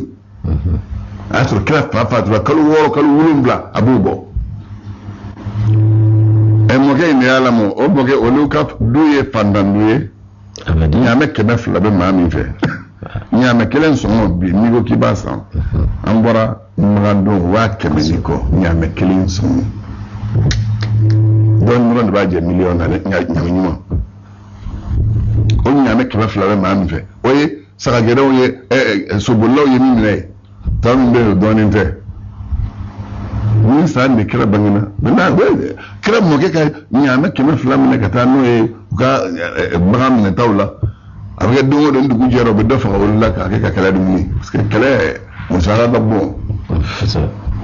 عصر كده فاتوره كلو ورو بلا ابوبو emoge ni alamo oboge oluka duye pandanduye nyame kebe flabe mami fe nyame kelen songo bi nigo kibasa ambora mrando wa kemeniko nyame kelen songo don mrando ba je million na nyanyuma o nyame kebe flabe mami fe oye saka gere oye sobollo ye mimre tambe donin fe ni sa ne kira bangina na we kira mo ke ka nyame kebe flabe ne kata no e ka bagam ne tawla avec deux de du gujero be dafa wala ka ka kala dum ni parce que kala musara da bon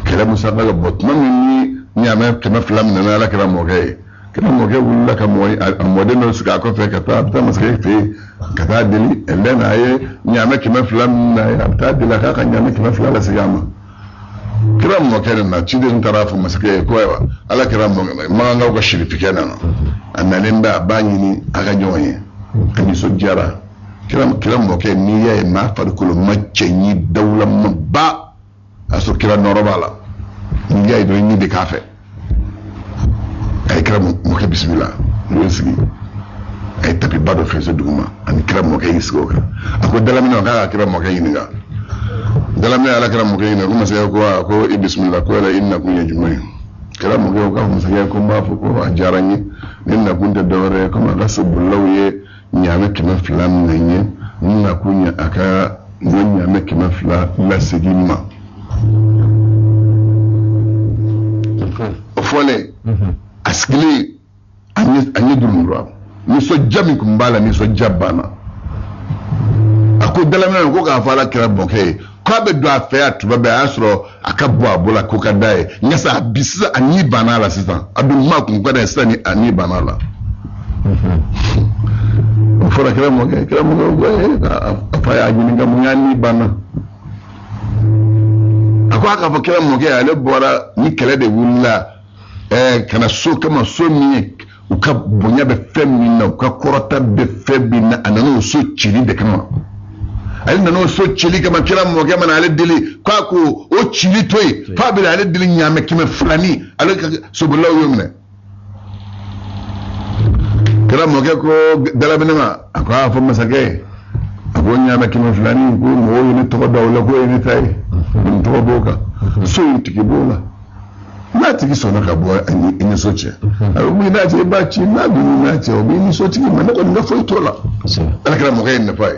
kala musara da bot man ni ame kama flam na la kala mo ke wala ka moy amode no suka ko fe kata ta maske fe kata deli elena ay ni ame kama flam na ya ta dela ka nyame kama flam la sigama kira mo ke na chidin tarafu maske ko wa ala kira mo ma nga ko shirifi kenan analenda banyi ni aga nyoye ani sojjara kiram mo ke ni ye ma farkulu maccenyi dawla ba aso kira norobala ni ye do ni de kafe ay kiram mo ke bismillah no sigi ay tapi bado feso duguma ani kiram mo ke isgo ka ako dalamina ka kiram mo ke yininga dalamina ala kiram mo ke yininga kuma sai ko bismillah ko la innakum yajma'un kiram mo ke ko sai ko ma fu ko ajaranyi ninna kunta dawre kuma rasulullahi nyame kima flam nenye nna kunya aka nyame kima fla la sigima ofole askili anyi durumura ni so jami kumbala ni so jabana ako dalamina ko ka fala kira bonke ko be do afia to be asro akabo abola ko kadae nyasa bisa anyi banala sisan adum ma kun kwada sani anyi banala fora kira mo apa ya gini ga munyani bana akwa ka fa kira mo ke ale bora ni kele de wulla kana so kama so mi uka bonya be femina uka korota be femina anano so chili de kama ali nano so chili kama kira mo ke mana ale dili kwa ko o chili toy fa bi ale dili nyame kime flani ale so bolo yomne kira mo ke ko dalabinama akwa fa masake agonya na kima fulani ko mo ni to dawla ko ni tay dum to boka so yitiki bola na tiki so na ka bo ani soche mi na je ba chi na bi na che o bi ni so tiki ma na ko nga foi tola ala kira mo ke ne fay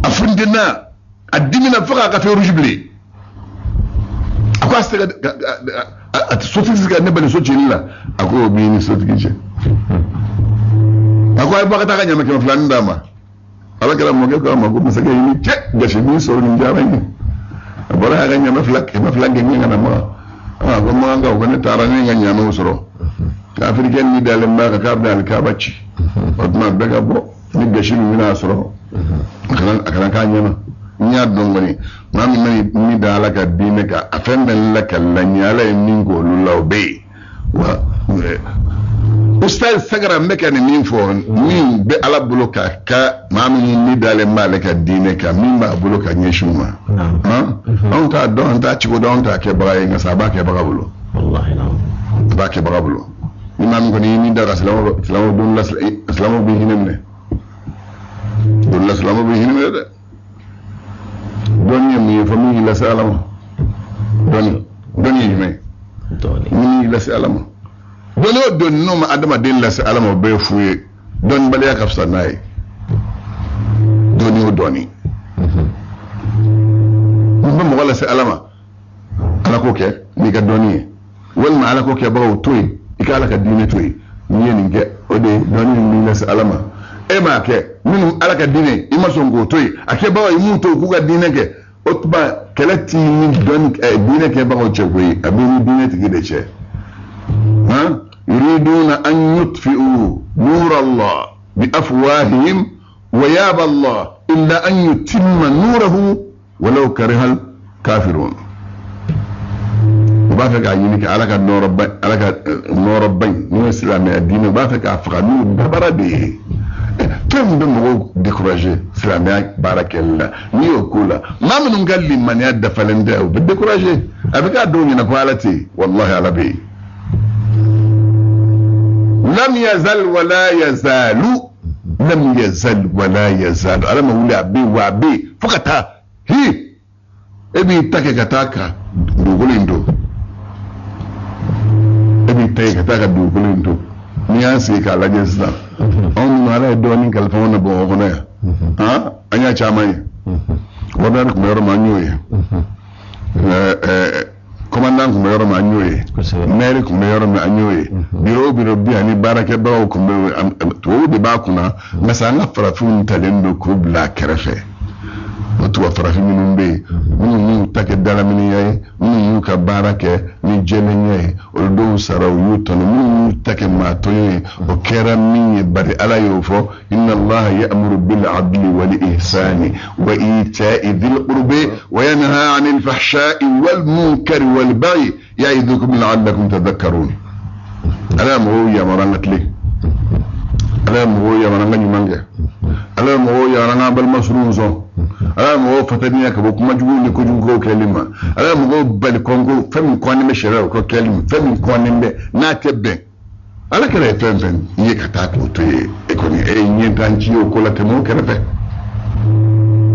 afundina adimina faka ka fe rujibli akwa sega sofi ga ne bani soche lila ako bi ni so tiki je akwai baka ta kanya maka fulani dama ala kala mo ko ma ko masake ni che gashi ni so ni jaran ni bara ga kanya maflak ni ngana ma ko ma ga ko ne tara ni nganya no usro ka afriken ni dale ma ka dal ka bacci otma daga bo ni gashi ni na usro akala kanya na nya dongoni mami ni dala ka dine ka afenda laka lanyala ni ko lulaube wa ustaz sagara mbeka ni min fo min be ala boloka ka mami ni dale male ka dine ka min ba boloka nyeshuma on ta don ta ci ko don ta ke baye nga saba ke baga bulo wallahi na ba ke baga bulo imam ko ni dara salamu don la salamu bi hinne don la salamu bi hinne de don ni famille la salamu don ni la salamu don no ma adama din la alama be fuye don bale ya kafsa nay doni o doni mo wala se alama ala ko ke ni ka doni wal ma ala ko ke bawo toy ikala ka dine toy ni yen nge o de doni ni na se alama e ma ke minu ala ka dine ima songo toy ake bawo imu to ku ka dine ke otba kelati ni doni dine ke bawo chegwe abini dine tigide che ha yuriduna an yutfi'u nur Allah bi afwahihim wa yaba Allah illa an yutimma nurahu walau karihal kafirun ba fa ga yini ke alaka no rabbai ni islam ya dini ba fa ka afghanu babara de tem de mo décourager islam ya barakalla ni okula mamnun galli man yadda falanda o décourager abika do ni na quality wallahi alabi lam yazal wala yazalu lam yazal wala yazal alama wuli abi wa abi fukata hi ebi take kataka dugulindo ebi take kataka dugulindo ni ansi ka la jesna on mara do ni kal fawna bo ko ne ha anya chamay wona ko yor ma nyoy commandant ko yor ma nyoy maire ko yor ma nyoy biro bi ani baraka ba ko to de ba kuna masanga farafun talendo ko bla krefe wato farafin minun be minun take dala mini yayi minun ka barake ni jelen yayi o do saraw yuton minun take ma to yayi o kera min bari ala yofo inna allaha ya'muru bil adli wal ihsani wa ita'i dhil qurbi wa yanha 'anil fahsha'i wal munkari wal baghi ya'idhukum la'allakum tadhakkarun ala mo ya marangatli ala mo ya marangani mange ala mo ya ranga bal masrunzo ala mo fataniya ka kuma jugu ne ko jugu ko kelima ala mo bal kongo fami ko ne meshara ko kelima fami ko ne be na tebbe ala kala fenfen ye kata ko to e ko ni e nyen tanci o ko la temo kerefe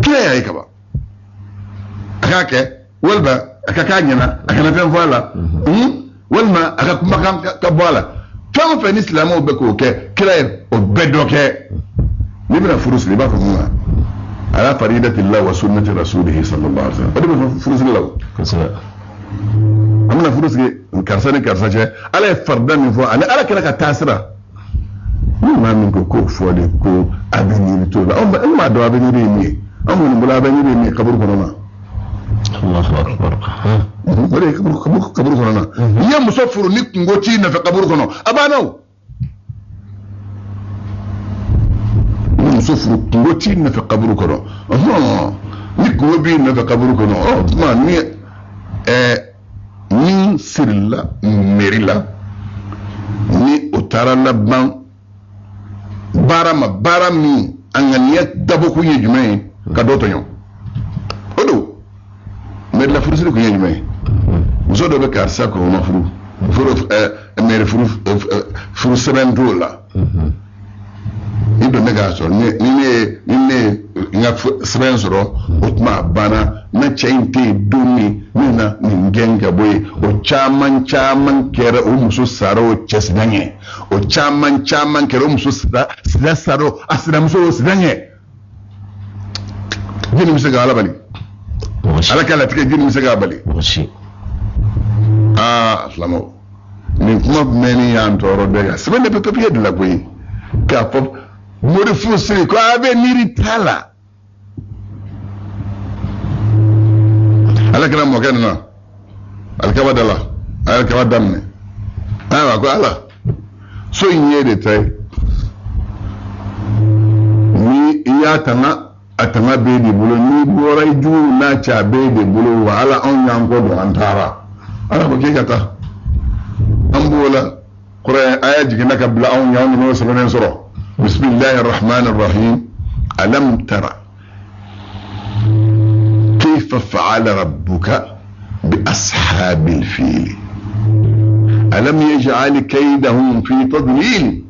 kaya ay kaba akake walba akaka nyana akana fen voila walma aka kuma ka bola fam fe ni islamo be ko ke kila o bedoke libra furus liba ko muna ala faridati Allah wa sunnati rasulih sallallahu alaihi wasallam wadda furus law amna furus ke karsace ala fardan fo ala kala ka tasira ma min ko fode ko abini to la ma do abini ni amun bula abini ni kabur ko na Allahu akbar wala kabur ko na ya musafuru ni ngoti na fa kabur ko no abanaw sufru ngoti na fa kaburu kono ni ko bi na fa kaburu kono ma ni ni sirla merila ni utara na ban barami angania dabo ku yejumai ka doto nyo odo merila furu sir ku yejumai zo do be karsa ko ma furu mere furu sebendola ido nega so ni nga srensoro utma bana na chainte dumi nina ningenga boy o chaman kera o musu saro chesdanye o chaman kera o musu saro asira musu sdanye gini misega alabali ala kala tike gini misega abali aslamo ni kuma meni ya ntoro dega sebende pepe de la boy ka pop mori fusiri ko abe niri tala ala kana mo kana al kawadala al kawadamne awa ko ala so yede tay ni iya tanga atanga be di bulo ni boray ju na cha be de bulo wa ala on yango do antara ala ko ke kata ambola qura aya jigina ka bla on yango no so nen soro بسم الله الرحمن الرحيم ألم ترى كيف فعل ربك بأصحاب الفيل ألم يجعل كيدهم في تضليل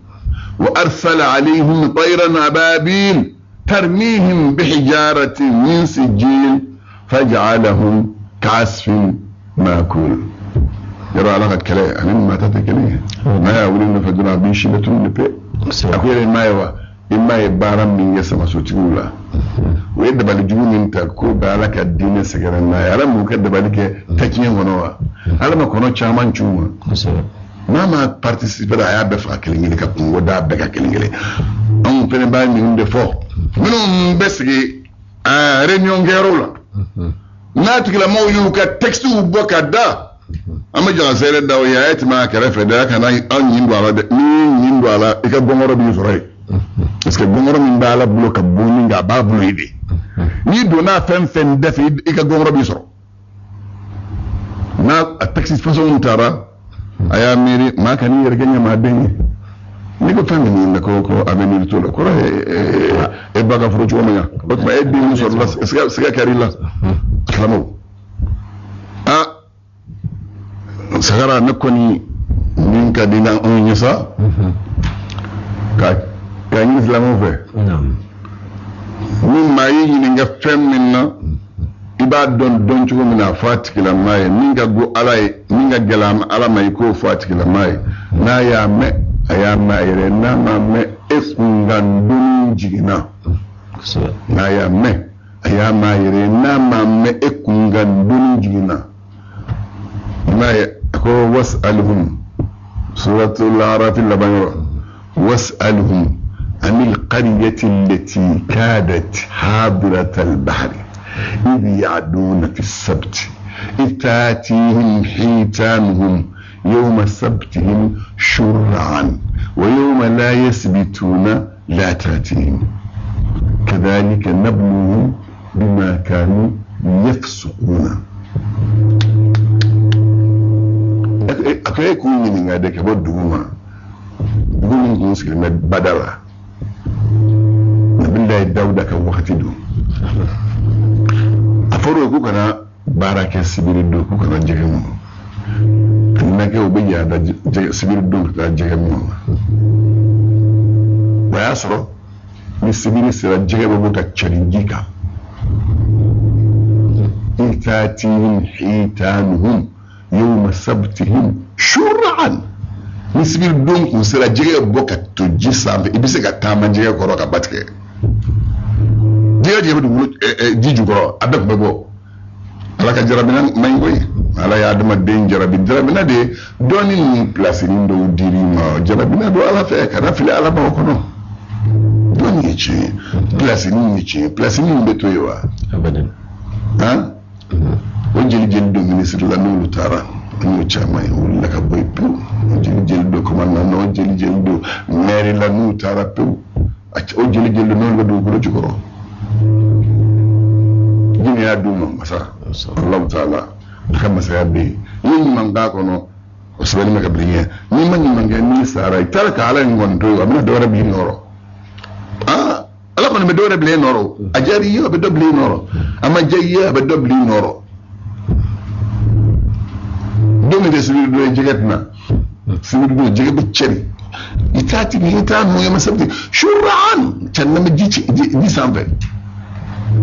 وأرسل عليهم طيرا أبابيل ترميهم بحجارة من سجيل فجعلهم كعصف مأكول يرى لك الكلام أنا ما تتكلم ما يقولون فدنا بيشبة لبي akwai mai wa in mai baran min ya sama so tigula o ye dabali jugu min ta ko bɛ ala ka diinɛ sɛgɛrɛ n'a ye ala m'o kɛ dabali kɛ takiɲɛ kɔnɔ wa ala ma kɔnɔ caman ci u ma n'a ma participer a y'a bɛɛ faga kelen kelen ka kungo d'a bɛɛ ka kelen kelen anw fɛnɛ b'a ninnu de fɔ minnu bɛ sigi réunion kɛyɔrɔw la n'a tigilamɔgɔw y'u ka textes bɔ ka da an bɛ jala sɛrɛ da o ye a ye tɛmɛ a kɛrɛfɛ dɛ a kana an ɲin don a la dɛ ni ɲin don a la i ka bɔnkɔrɔ b'i sɔrɔ yen parce que bɔnkɔrɔ min bɛ ala bolo ka bon min a b'a bolo ye de n'i donna fɛn fɛn da fɛ i ka bɔnkɔrɔ b'i sɔrɔ n'a a texte façon taara a y'a miiri maa ka n'i yɛrɛ kɛ ɲamaden ye n'i ko fɛn min ye ko a bɛ miiri t'o la kɔrɔ e ba ka furu cogo min na o tuma e den sɔrɔ la siga kɛr'i la kalamaw sagara ne kɔni min ka di n'anw ye sa ka ɲini silamɛw fɛ ni maa y'i ɲininka fɛn min na i b'a dɔn cogo min na a fɔ a tigilamaa ye min ka go ala ye min ka gɛlɛn ala ma i k'o fɔ a tigilamaa ye n'a y'a mɛn a y'a mɛn a yɛrɛ n'a ma mɛn e kungandonni jiginna n'a y'a mɛn a y'a mɛn a yɛrɛ n'a ma mɛn e kungandonni jiginna n'a ye ko was'alhum suratul araf laban yɔrɔ was'alhum anil qaryati allati kadat hadiratal bahri إذ يعدون في السبت إذ تأتيهم حيتانهم يوم سبتهم شرعا ويوم لا يسبتون لا تأتيهم كذلك نبلوهم بما كانوا يفسقون أكيد كوني من هذا كبر دوما دوما نقول كلمة بدلا نبلا الدولة كوقت دوم aforo ku kana baraka sibiri do ku kana jege mo nake obi ya da sibiri do ka jege mo ba ya soro ni sibiri sira jege bo ka charinjika itatihim hitanuhum yawma sabtihim shur'an ni sibiri do ku sira jege bo ka toji sambe ibise ka tama jege koro ka batke jege di jukɔrɔ a bɛɛ tun bɛ bɔ ala ka jarabina man ɲi koyi ala y'a adamaden jarabina de ye dɔɔni ni pilasini dɔw dir'i ma jarabina don ala fɛ kana fili ala b'aw kɔnɔ dɔɔni ye tiɲɛ pilasini ye tiɲɛ pilasini bɛ to yen wa o jeli don minisiri la n'olu taara n'o caman ye wulila ka bɔ yen pewu o jeli don commandant o jeli don maire la n'u taara pewu o jeli don n'olu bɛ dugukolo jukɔrɔ jini y'a d'u ma masa Allah ta'ala ka masaya bɛ yen ni ɲuman k'a kɔnɔ o sɛbɛnni bɛ ka bilen ɲɛ n'i ma ɲuman kɛ n'i sara i taara ka ala in kɔni to yen a bɛna dɔ wɛrɛ bil'i nɔrɔ ala kɔni bɛ dɔ wɛrɛ bil'i nɔrɔ a diyara i ye a bɛ dɔ bil'i nɔrɔ a ma diya i ye a bɛ dɔ bil'i nɔrɔ don min de sibiri don ye jɛgɛ tɛna sibiri don jɛgɛ bɛ cɛri i t'a tigi i t'a nɔ ye masa bɛ shura'an cɛ na bɛ ji sanfɛ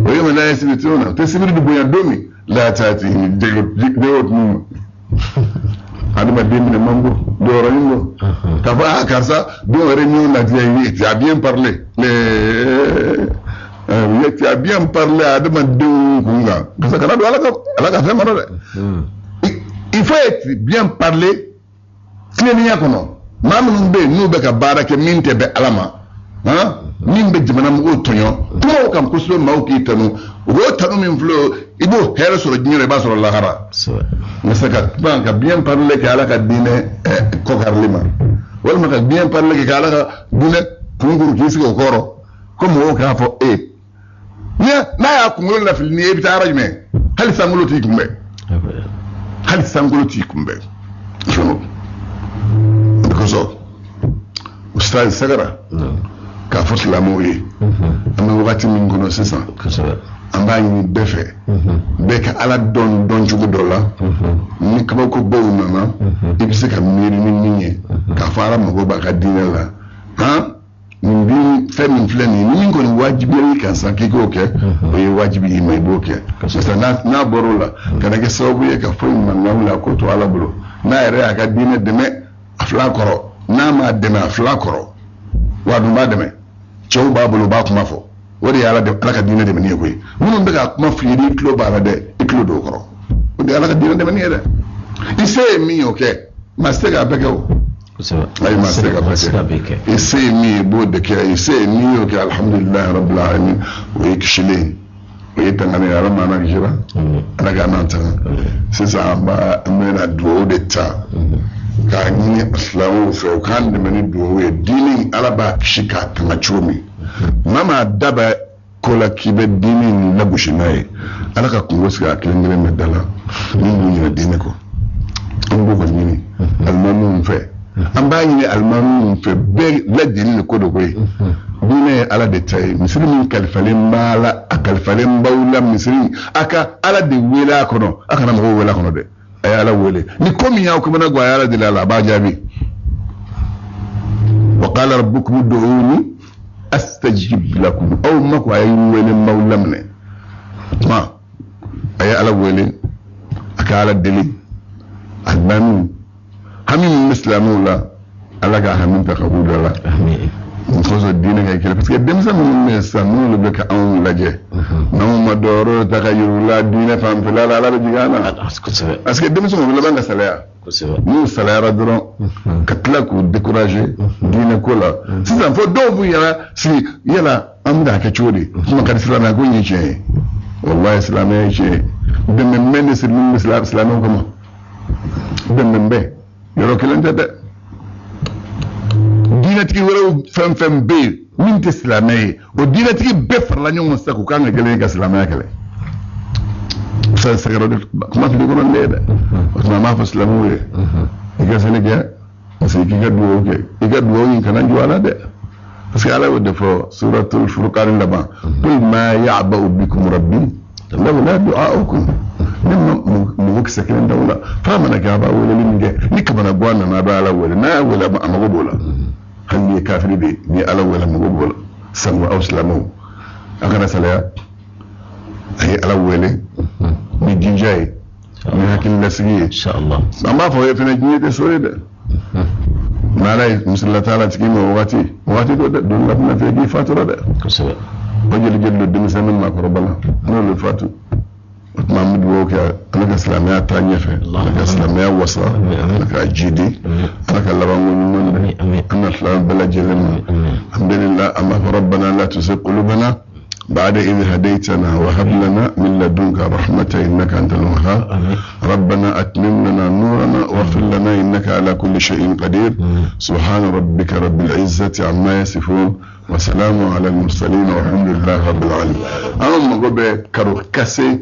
o ye mana ye sibiri tɛnɛ na tɛ sibiri de bonya don min la t'a ti jɛgɛ o tunu ma adamaden minɛ man go dɔɔrɔnin go k'a fɔ karisa don wɛrɛ min ladiya ye tu as bien parlé tu as bien parlé adamadenw kun kan karisa kana don ala ka fɛn mara dɛ il faut être bien parlé tilennenya kɔnɔ maa minnu bɛ yen n'u bɛ ka baara kɛ min tɛ bɛn ala ma min bɛ jamana mɔgɔw tɔɲɔ kumaw kan kosɛbɛ maaw k'i tanu o b'o tanu min filɛ i b'o hɛrɛ sɔrɔ diɲɛ la i b'a sɔrɔ lahara nka se ka bien parler kɛ ala ka diinɛ kɔkarili ma walima ka bien parler kɛ ala ka diinɛ kunkuru k'i sigi o kɔrɔ ko mɔgɔw k'a fɔ n'a y'a kunkolo lafili ni e bɛ taa yɔrɔ jumɛn hali sankolo t'i kunbɛn hali sankolo t'i kunbɛn o de kosɔn ustaz sagara k'a fɔ silamɛw ye an bɛ wagati min kɔnɔ sisan an b'a ɲini bɛɛ fɛ bɛɛ ka ala dɔn cogo dɔ la ni kabakobaw nana i bɛ se ka miiri ni min ye k'a fɔ ala mago b'a ka diinɛ la nin bi fɛn min filɛ nin ye ni min kɔni wajibiyara i kan sisan k'i k'o kɛ o ye wajibi i ma i b'o kɛ parce que n'a bɔra o la kana kɛ sababu ye ka foyi mankan la ko to ala bolo n'a yɛrɛ y'a ka diinɛ dɛmɛ a fila kɔrɔ n'a m'a dɛmɛ a fila kɔrɔ wa dun b'a dɛmɛ cɛw b'a bolo u b'a kuma fɔ wodi ala ka diina de mani koy munun daga kuma fiiri kilo bara de kilo do koro wodi ala ka diina de mani de ise mi oke mastega bekewo ay mastega beke ise mi bod ke ise mi oke alhamdulillah rabbil alamin wa yakshilin wa yatangane ala mana jira ala ga nanta sisa ba amena do de ta ka ni aslamu fe kan de mani do we dini ala ba shika tanga chumi mama daba kola kibe dini na bushinaye ala ka kungo sika kilengere medala ni ni dini ko ngo ko ni almanu fe amba ni almanu fe be la dini ko do koy dine ala de tay muslimin kalfalen mala akalfalen bawla muslim aka ala de wela kono aka na mo wela kono de ay ala wele ni komi yaw ko na gwa ala de la ba jabi wa qala rabbukum ud'uni astajib lakum aw mako ay wele mawlam ne ma ay ala wele aka ala deli albanu hamin mislamu la ala ga hamin taqabul la amin nkoso dina ngay kele parce que dem sa mun ne sa mun le beka an laje non ma doro tagayuru la dina fam fila la jigana parce que dem sa mun la banga salaya nous salaire dron katla ko décourager dina ko la si ça faut do bu yala si yala amda ka chodi kuma kan islam ko yin ce wallahi islam ya ce dem men ne islam ko ma dem be yoro kelente de dinatigi wala fem be min te islamé o dinatigi be farla ñoo sa ko kan gele ga islamé kale sa sagaro de kuma fi ko non leda ma ma fa islamé ga senega parce que ga do ke ga do yin kan wala de parce que ala wode fo suratul furqan laba qul ma ya'ba'u bikum rabbi lawla du'a'ukum mu ko sakin dawla fa mana ga ba wala linge nikabana gwana na do ala wala na wala ma amago bola hanni kafiri be ni ala wala mo gol sanwa aw islamu akana salaya ay ala wele ni jinjay ni hakin lasigi inshallah amma fa yefena jinde sore de malay musalla taala tigi mo wati do labna fe gi fatura de kusaba bajel jello dum sanan ma ko robala no le fatu محمد ووكا أنا كسلامي أتاني في أنا كسلامي وصل أنا كأجيدي أنا كلبان من أنا سلام بلا جلم الحمد لله أما ربنا لا تزغ قلوبنا بعد إذ هديتنا وهب لنا من لدنك رحمة إنك أنت الوهاب ربنا أتمم لنا نورنا واغفر لنا إنك على كل شيء قدير سبحان ربك رب العزة عما يصفون وسلام على المرسلين والحمد لله رب العالمين أنا مغبى كارو كاسي